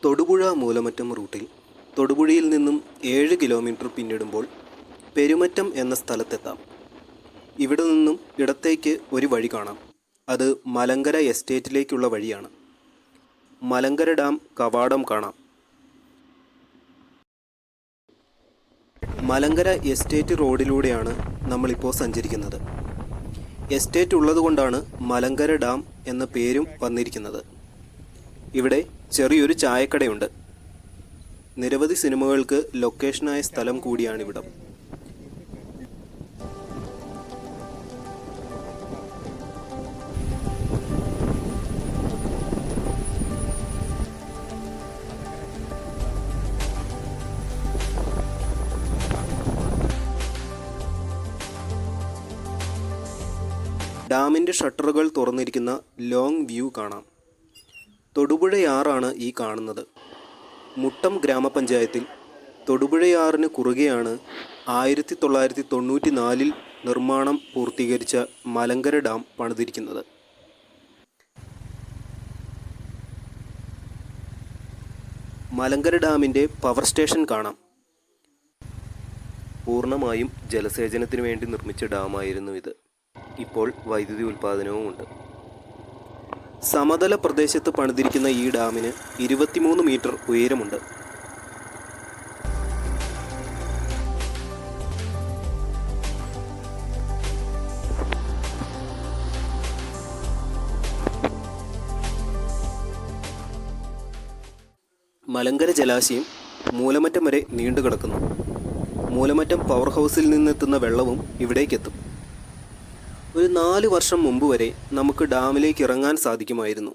തൊടുപുഴ മൂലമറ്റം റൂട്ടിൽ തൊടുപുഴയിൽ നിന്നും 7 കിലോമീറ്റർ പിന്നിടുമ്പോൾ പെരുമറ്റം എന്ന സ്ഥലത്തെത്താം. ഇവിടെ നിന്നും ഇടത്തേക്ക് ഒരു വഴി കാണാം. അത് മലങ്കര എസ്റ്റേറ്റിലേക്കുള്ള വഴിയാണ്. മലങ്കര ഡാം കവാടം കാണാം. മലങ്കര എസ്റ്റേറ്റ് റോഡിലൂടെയാണ് നമ്മളിപ്പോൾ സഞ്ചരിക്കുന്നത്. എസ്റ്റേറ്റ് ഉള്ളതുകൊണ്ടാണ് മലങ്കര ഡാം എന്ന പേരും വന്നിരിക്കുന്നത്. ഇവിടെ ചെറിയൊരു ചായക്കടയുണ്ട്. നിരവധി സിനിമകൾക്ക് ലൊക്കേഷനായ സ്ഥലം കൂടിയാണിവിടം. ഡാമിൻ്റെ ഷട്ടറുകൾ തുറന്നിരിക്കുന്ന ലോങ് വ്യൂ കാണാം. തൊടുപുഴയാറാണ് ഈ കാണുന്നത്. മുട്ടം ഗ്രാമപഞ്ചായത്തിൽ തൊടുപുഴയാറിന് കുറുകെയാണ് 1994 നിർമ്മാണം പൂർത്തീകരിച്ച മലങ്കര ഡാം പണിതിരിക്കുന്നത്. മലങ്കര ഡാമിൻ്റെ പവർ സ്റ്റേഷൻ കാണാം. പൂർണ്ണമായും ജലസേചനത്തിന് വേണ്ടി നിർമ്മിച്ച ഡാമായിരുന്നു ഇത്. ഇപ്പോൾ വൈദ്യുതി ഉൽപ്പാദനവുമുണ്ട്. സമതല പ്രദേശത്ത് പണിതിരിക്കുന്ന ഈ ഡാമിന് 23 മീറ്റർ ഉയരമുണ്ട്. മലങ്കര ജലാശയം മൂലമറ്റം വരെ നീണ്ടുകിടക്കുന്നു. മൂലമറ്റം പവർ ഹൗസിൽ നിന്നെത്തുന്ന വെള്ളവും ഇവിടേക്കെത്തും. ഒരു 4 വർഷം മുമ്പ് വരെ നമുക്ക് ഡാമിലേക്ക് ഇറങ്ങാൻ സാധിക്കുമായിരുന്നു.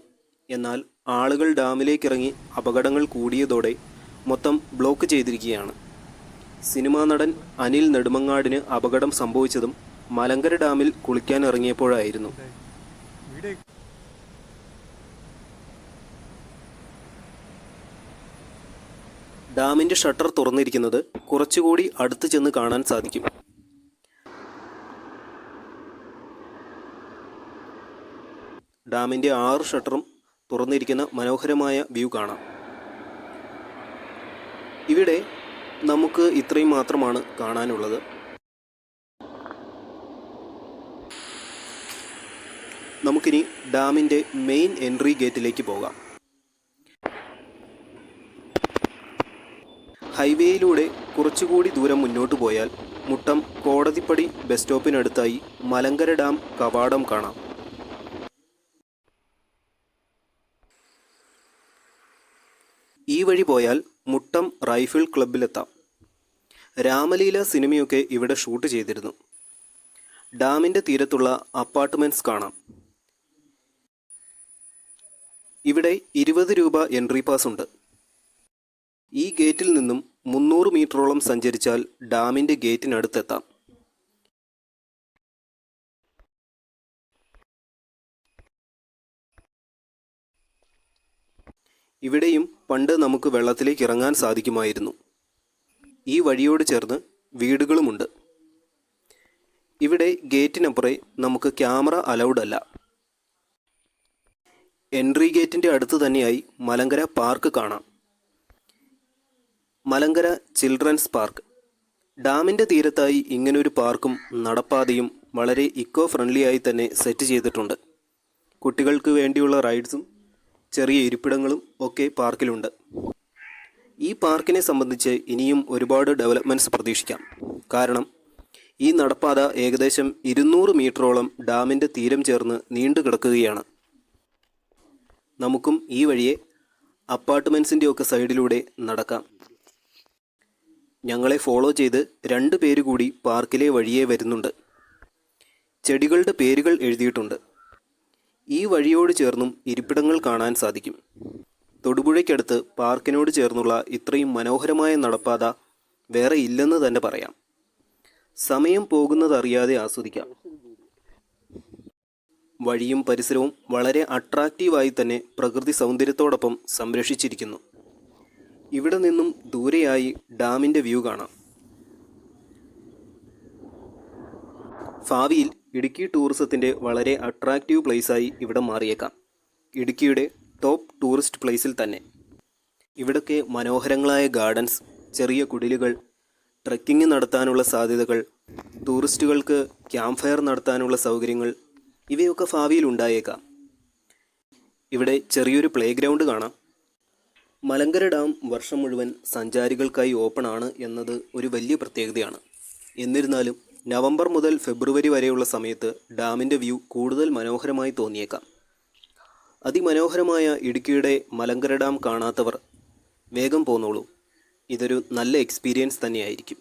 എന്നാൽ ആളുകൾ ഡാമിലേക്കിറങ്ങി അപകടങ്ങൾ കൂടിയതോടെ മൊത്തം ബ്ലോക്ക് ചെയ്തിരിക്കുകയാണ്. സിനിമാ നടൻ അനിൽ നെടുമങ്ങാടിന് അപകടം സംഭവിച്ചതും മലങ്കര ഡാമിൽ കുളിക്കാൻ ഇറങ്ങിയപ്പോഴായിരുന്നു. ഡാമിൻ്റെ ഷട്ടർ തുറന്നിരിക്കുന്നത് കുറച്ചുകൂടി അടുത്ത് ചെന്ന് കാണാൻ സാധിക്കും. ഡാമിൻ്റെ 6 ഷട്ടറും തുറന്നിരിക്കുന്ന മനോഹരമായ വ്യൂ കാണാം. ഇവിടെ നമുക്ക് ഇത്രയും മാത്രമാണ് കാണാനുള്ളത്. നമുക്കിനി ഡാമിൻ്റെ മെയിൻ എൻട്രി ഗേറ്റിലേക്ക് പോകാം. ഹൈവേയിലൂടെ കുറച്ചുകൂടി ദൂരം മുന്നോട്ട് പോയാൽ മുട്ടം കോടതിപ്പടി ബസ് സ്റ്റോപ്പിനടുത്തായി മലങ്കര ഡാം കവാടം കാണാം. ഈ വഴി പോയാൽ മുട്ടം റൈഫിൾ ക്ലബ്ബിലെത്താം. രാമലീല സിനിമയൊക്കെ ഇവിടെ ഷൂട്ട് ചെയ്തിരുന്നു. ഡാമിൻ്റെ തീരത്തുള്ള അപ്പാർട്ട്മെൻറ്റ്സ് കാണാം. ഇവിടെ 20 രൂപ എൻട്രി പാസ് ഉണ്ട്. ഈ ഗേറ്റിൽ നിന്നും 300 മീറ്ററോളം സഞ്ചരിച്ചാൽ ഡാമിൻ്റെ ഗേറ്റിനടുത്തെത്താം. ഇവിടെയും പണ്ട് നമുക്ക് വെള്ളത്തിലേക്ക് ഇറങ്ങാൻ സാധിക്കുമായിരുന്നു. ഈ വഴിയോട് ചേർന്ന് വീടുകളുമുണ്ട്. ഇവിടെ ഗേറ്റിനപ്പുറേ നമുക്ക് ക്യാമറ അലൗഡ് അല്ല. എൻട്രി ഗേറ്റിൻ്റെ അടുത്ത് തന്നെയായി മലങ്കര പാർക്ക് കാണാം. Malankara children's park. ഡാമിൻ്റെ തീരത്തായി ഇങ്ങനൊരു പാർക്കും നടപ്പാതയും വളരെ ഇക്കോ ഫ്രണ്ട്ലി ആയി തന്നെ സെറ്റ് ചെയ്തിട്ടുണ്ട്. കുട്ടികൾക്ക് വേണ്ടിയുള്ള റൈഡ്സും ചെറിയ ഇരിപ്പിടങ്ങളും ഒക്കെ പാർക്കിലുണ്ട്. ഈ പാർക്കിനെ സംബന്ധിച്ച് ഇനിയും ഒരുപാട് ഡെവലപ്മെൻറ്റ്സ് പ്രതീക്ഷിക്കാം. കാരണം ഈ നടപ്പാത ഏകദേശം 200 മീറ്ററോളം ഡാമിൻ്റെ തീരം ചേർന്ന് നീണ്ടു കിടക്കുകയാണ്. നമുക്കും ഈ വഴിയെ അപ്പാർട്ട്മെൻറ്റ്സിൻ്റെ ഒക്കെ സൈഡിലൂടെ നടക്കാം. ഞങ്ങളെ ഫോളോ ചെയ്ത് 2 പേര് കൂടി പാർക്കിലെ വഴിയെ വരുന്നുണ്ട്. ചെടികളുടെ പേരുകൾ എഴുതിയിട്ടുണ്ട്. ഈ വഴിയോട് ചേർന്നും ഇരിപ്പിടങ്ങൾ കാണാൻ സാധിക്കും. തൊടുപുഴയ്ക്കടുത്ത് പാർക്കിനോട് ചേർന്നുള്ള ഇത്രയും മനോഹരമായ നടപ്പാത വേറെ ഇല്ലെന്ന് തന്നെ പറയാം. സമയം പോകുന്നതറിയാതെ ആസ്വദിക്കാം. വഴിയും പരിസരവും വളരെ അട്രാക്റ്റീവായി തന്നെ പ്രകൃതി സൗന്ദര്യത്തോടൊപ്പം സംരക്ഷിച്ചിരിക്കുന്നു. ഇവിടെ നിന്നും ദൂരെയായി ഡാമിൻ്റെ വ്യൂ കാണാം. ഭാവിയിൽ ഇടുക്കി ടൂറിസത്തിൻ്റെ വളരെ അട്രാക്റ്റീവ് പ്ലേസായി ഇവിടെ മാറിയേക്കാം. ഇടുക്കിയുടെ ടോപ്പ് ടൂറിസ്റ്റ് പ്ലേസിൽ തന്നെ. ഇവിടൊക്കെ മനോഹരങ്ങളായ ഗാർഡൻസ്, ചെറിയ കുടിലുകൾ, ട്രെക്കിംഗ് നടത്താനുള്ള സാധ്യതകൾ, ടൂറിസ്റ്റുകൾക്ക് ക്യാമ്പ് ഫയർ നടത്താനുള്ള സൗകര്യങ്ങൾ ഇവയൊക്കെ ഭാവിയിൽ ഉണ്ടായേക്കാം. ഇവിടെ ചെറിയൊരു പ്ലേ ഗ്രൗണ്ട് കാണാം. മലങ്കര ഡാം വർഷം മുഴുവൻ സഞ്ചാരികൾക്കായി ഓപ്പൺ ആണ് എന്നത് ഒരു വലിയ പ്രത്യേകതയാണ്. എന്നിരുന്നാലും നവംബർ മുതൽ ഫെബ്രുവരി വരെയുള്ള സമയത്ത് ഡാമിൻ്റെ വ്യൂ കൂടുതൽ മനോഹരമായി തോന്നിയേക്കാം. അതിമനോഹരമായ ഇടുക്കിയുടെ മലങ്കര ഡാം കാണാത്തവർ വേഗം പോന്നോളൂ. ഇതൊരു നല്ല എക്സ്പീരിയൻസ് തന്നെയായിരിക്കും.